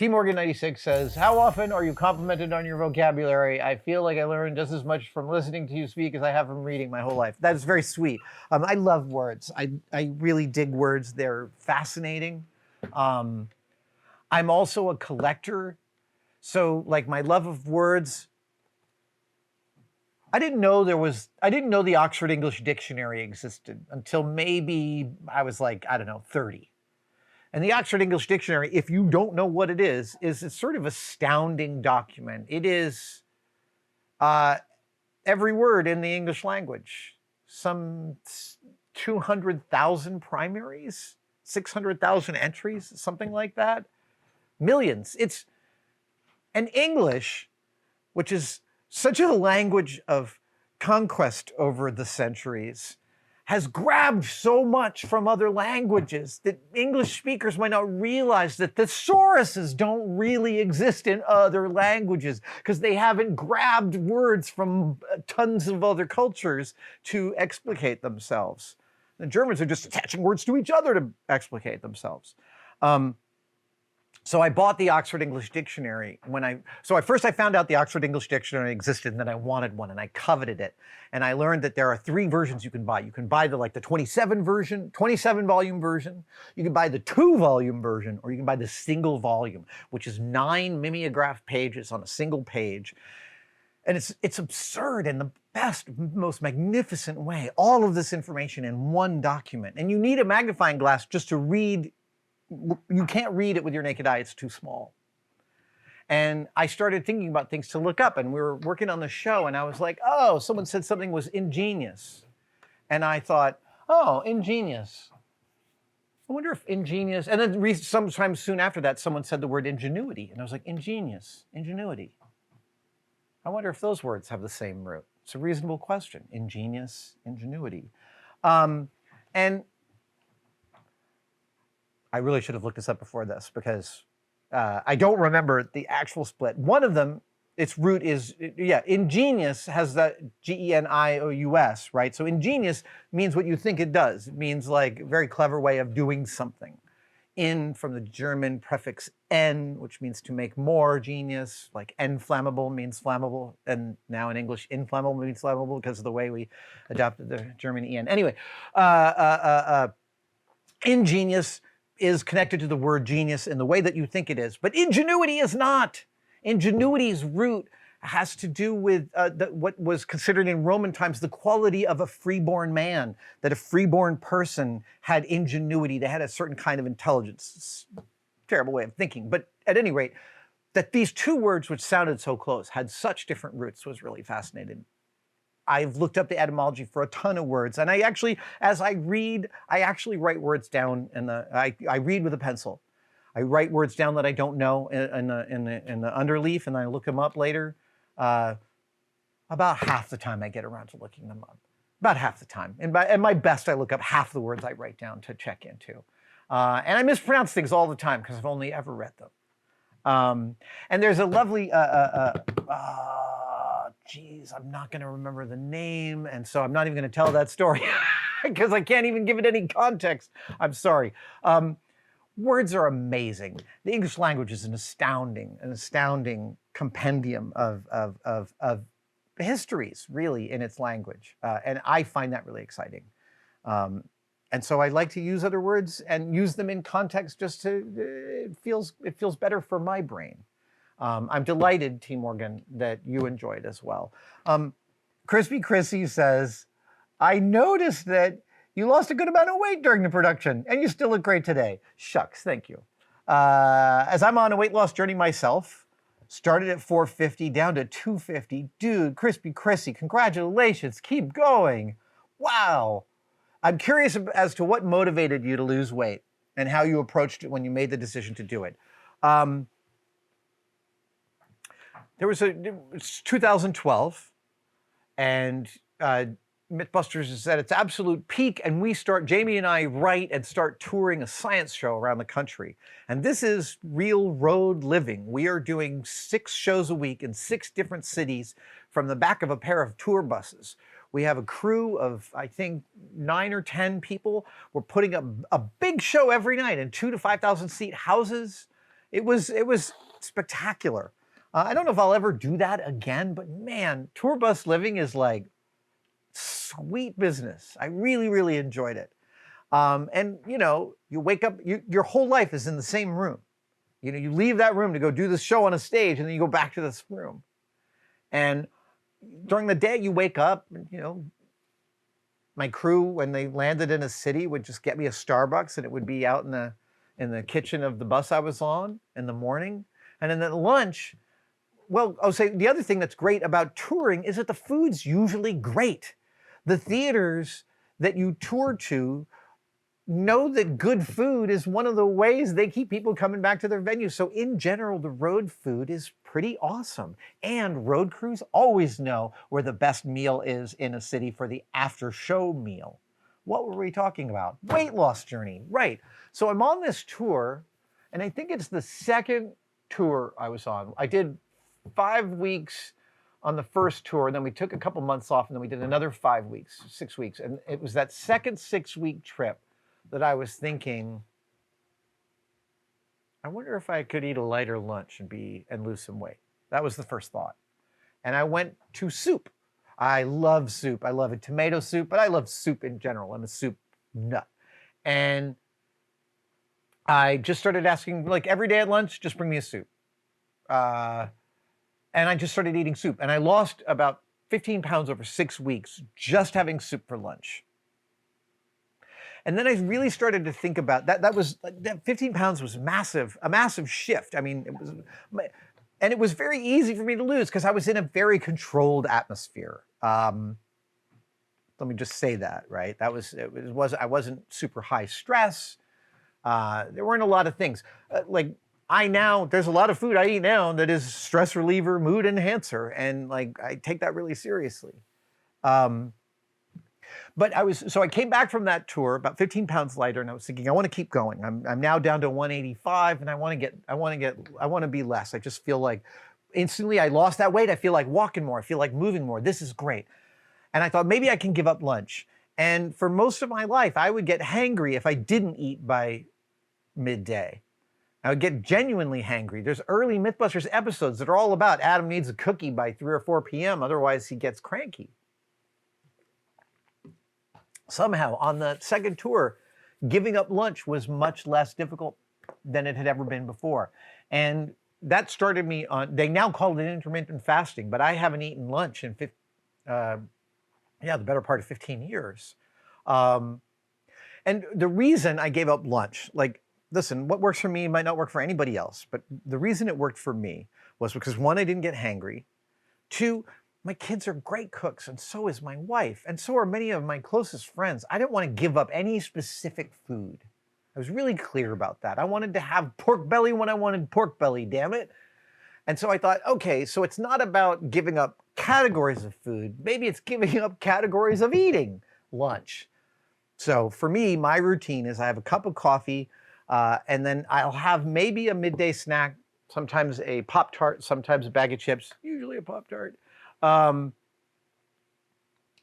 T Morgan 96 says, how often are you complimented on your vocabulary? I feel like I learned just as much from listening to you speak as I have from reading my whole life. That is very sweet. I love words. I really dig words. They're fascinating. I'm also a collector. So like my love of words, I didn't know the Oxford English Dictionary existed until maybe I was like, I don't know, 30. And the Oxford English Dictionary, if you don't know what it is it's sort of astounding document. It is every word in the English language. Some 200,000 primaries, 600,000 entries, something like that. Millions. It's an English, which is such a language of conquest over the centuries, has grabbed so much from other languages that English speakers might not realize that thesauruses don't really exist in other languages because they haven't grabbed words from tons of other cultures to explicate themselves. The Germans are just attaching words to each other to explicate themselves. So I bought the Oxford English Dictionary first I found out the Oxford English Dictionary existed, and then I wanted one and I coveted it. And I learned that there are 3 versions you can buy. You can buy the 27 volume version. You can buy the 2-volume version, or you can buy the single volume, which is 9 mimeograph pages on a single page. And it's absurd in the best, most magnificent way. All of this information in one document. And you need a magnifying glass just to read. You can't read it with your naked eye, it's too small. And I started thinking about things to look up, and we were working on the show, and I was like, oh, someone said something was ingenious. And I thought, oh, ingenious. I wonder if ingenious, and then sometime soon after that, someone said the word ingenuity, and I was like, ingenious, ingenuity. I wonder if those words have the same root. It's a reasonable question, ingenious, ingenuity. And I really should have looked this up before this because I don't remember the actual split. One of them, its root is, ingenious has the G-E-N-I-O-U-S, right? So ingenious means what you think it does. It means like a very clever way of doing something. In from the German prefix "en," which means to make more, genius, like inflammable means flammable, and now in English, inflammable means flammable because of the way we adopted the German "en." Anyway, ingenious is connected to the word genius in the way that you think it is, but ingenuity is not. Ingenuity's root has to do with what was considered in Roman times the quality of a freeborn man, that a freeborn person had ingenuity, they had a certain kind of intelligence. It's a terrible way of thinking, but at any rate, that these 2 words which sounded so close had such different roots was really fascinating. I've looked up the etymology for a ton of words, and I actually, as I read, I actually write words down, and I read with a pencil. I write words down that I don't know in the underleaf, and I look them up later. About half the time I get around to looking them up. About half the time. And at my best, I look up half the words I write down to check into. And I mispronounce things all the time because I've only ever read them. And there's a lovely, geez, I'm not going to remember the name, and so I'm not even going to tell that story because I can't even give it any context. I'm sorry. Words are amazing. The English language is an astounding compendium of histories, really, in its language, and I find that really exciting. And so I like to use other words and use them in context just to, it feels better for my brain. I'm delighted, T. Morgan, that you enjoyed as well. Crispy Chrissy says, I noticed that you lost a good amount of weight during the production, and you still look great today. Shucks, thank you. As I'm on a weight loss journey myself, started at 450, down to 250. Dude, Crispy Chrissy, congratulations, keep going. Wow. I'm curious as to what motivated you to lose weight and how you approached it when you made the decision to do it. It's 2012, and MythBusters is at its absolute peak, and Jamie and I write and start touring a science show around the country. And this is real road living. We are doing 6 shows a week in 6 different cities from the back of a pair of tour buses. We have a crew of, I think, 9 or 10 people. We're putting up a big show every night in 2,000 to 5,000 seat houses. It was spectacular. I don't know if I'll ever do that again, but man, tour bus living is like sweet business. I really, really enjoyed it. And you know, you wake up, your whole life is in the same room. You know, you leave that room to go do this show on a stage, and then you go back to this room. And during the day, you wake up, and, you know, my crew, when they landed in a city, would just get me a Starbucks, and it would be out in the kitchen of the bus I was on in the morning. And then at lunch, well, I'll say the other thing that's great about touring is that the food's usually great. The theaters that you tour to know that good food is one of the ways they keep people coming back to their venues. So in general, the road food is pretty awesome. And road crews always know where the best meal is in a city for the after show meal. What were we talking about? Weight loss journey, right. So I'm on this tour, and I think it's the second tour I was on. I did 5 weeks on the first tour, and then we took a couple months off, and then we did another 5 weeks, 6 weeks. And it was that second 6-week trip that I was thinking, I wonder if I could eat a lighter lunch and lose some weight. That was the first thought. And I went to soup. I love soup. I love a tomato soup, but I love soup in general. I'm a soup nut. And I just started asking, like every day at lunch, just bring me a soup. And I just started eating soup. And I lost about 15 pounds over 6 weeks just having soup for lunch. And then I really started to think about that. That 15 pounds was massive, a massive shift. I mean, it was very easy for me to lose because I was in a very controlled atmosphere. Let me just say that, right? I wasn't super high stress. There weren't a lot of things. There's a lot of food I eat now that is stress reliever, mood enhancer, and like I take that really seriously. But I came back from that tour about 15 pounds lighter, and I was thinking, I want to keep going. I'm now down to 185, and I want to be less. I just feel like instantly I lost that weight. I feel like walking more. I feel like moving more. This is great. And I thought maybe I can give up lunch. And for most of my life, I would get hangry if I didn't eat by midday. I would get genuinely hangry. There's early MythBusters episodes that are all about Adam needs a cookie by 3 or 4 p.m. Otherwise, he gets cranky. Somehow, on the second tour, giving up lunch was much less difficult than it had ever been before. And that started me on, they now call it intermittent fasting, but I haven't eaten lunch in the better part of 15 years. And the reason I gave up lunch, like, listen, what works for me might not work for anybody else, but the reason it worked for me was because, one, I didn't get hangry. 2, my kids are great cooks, and so is my wife, and so are many of my closest friends. I didn't want to give up any specific food. I was really clear about that. I wanted to have pork belly when I wanted pork belly, damn it. And so I thought, okay, so it's not about giving up categories of food. Maybe it's giving up categories of eating lunch. So for me, my routine is I have a cup of coffee, and then I'll have maybe a midday snack, sometimes a Pop-Tart, sometimes a bag of chips, usually a Pop-Tart.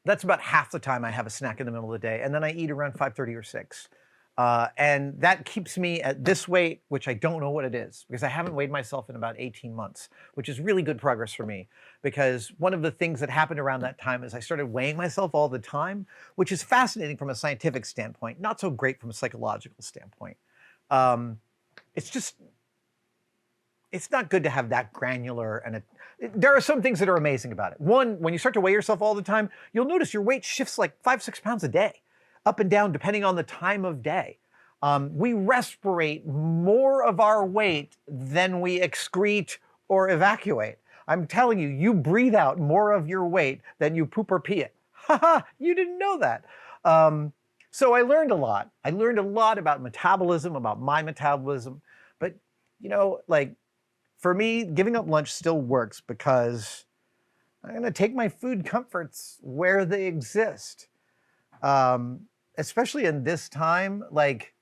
That's about half the time I have a snack in the middle of the day, and then I eat around 5:30 or 6. And that keeps me at this weight, which I don't know what it is, because I haven't weighed myself in about 18 months, which is really good progress for me. Because one of the things that happened around that time is I started weighing myself all the time, which is fascinating from a scientific standpoint, not so great from a psychological standpoint. It's not good to have that granular, and there are some things that are amazing about it. One, when you start to weigh yourself all the time, you'll notice your weight shifts like 5-6 pounds a day, up and down depending on the time of day. We respirate more of our weight than we excrete or evacuate. I'm telling you, you breathe out more of your weight than you poop or pee it. Haha, you didn't know that. So I learned a lot. I learned a lot about metabolism, about my metabolism. But, you know, like, for me, giving up lunch still works because I'm going to take my food comforts where they exist. Especially in this time, like,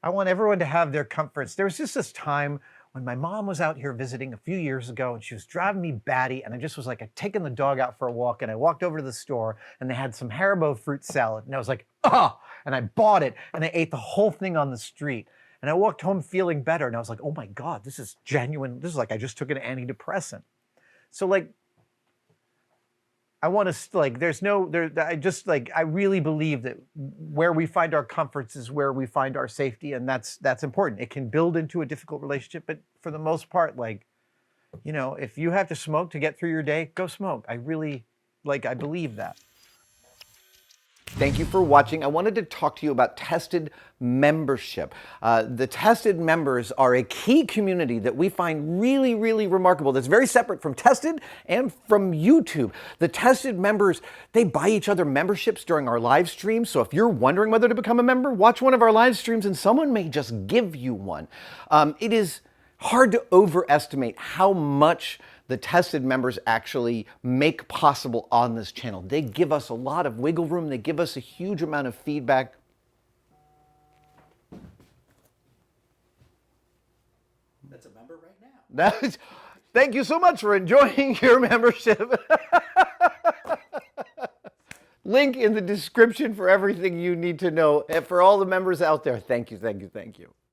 I want everyone to have their comforts. There was just this time when my mom was out here visiting a few years ago, and she was driving me batty, and I just was like, I'd taken the dog out for a walk, and I walked over to the store, and they had some Haribo fruit salad, and I was like, oh, and I bought it, and I ate the whole thing on the street. And I walked home feeling better. And I was like, oh my God, this is genuine. This is like I just took an antidepressant. So like, I want to like, I really believe that where we find our comforts is where we find our safety. And that's important. It can build into a difficult relationship, but for the most part, like, you know, if you have to smoke to get through your day, go smoke. I believe that. Thank you for watching. I wanted to talk to you about Tested membership. The Tested members are a key community that we find really, really remarkable. That's very separate from Tested and from YouTube. The Tested members, they buy each other memberships during our live streams. So if you're wondering whether to become a member, watch one of our live streams and someone may just give you one. It is hard to overestimate how much the Tested members actually make possible on this channel. They give us a lot of wiggle room. They give us a huge amount of feedback. That's a member right now. Thank you so much for enjoying your membership. Link in the description for everything you need to know. And for all the members out there, thank you, thank you, thank you.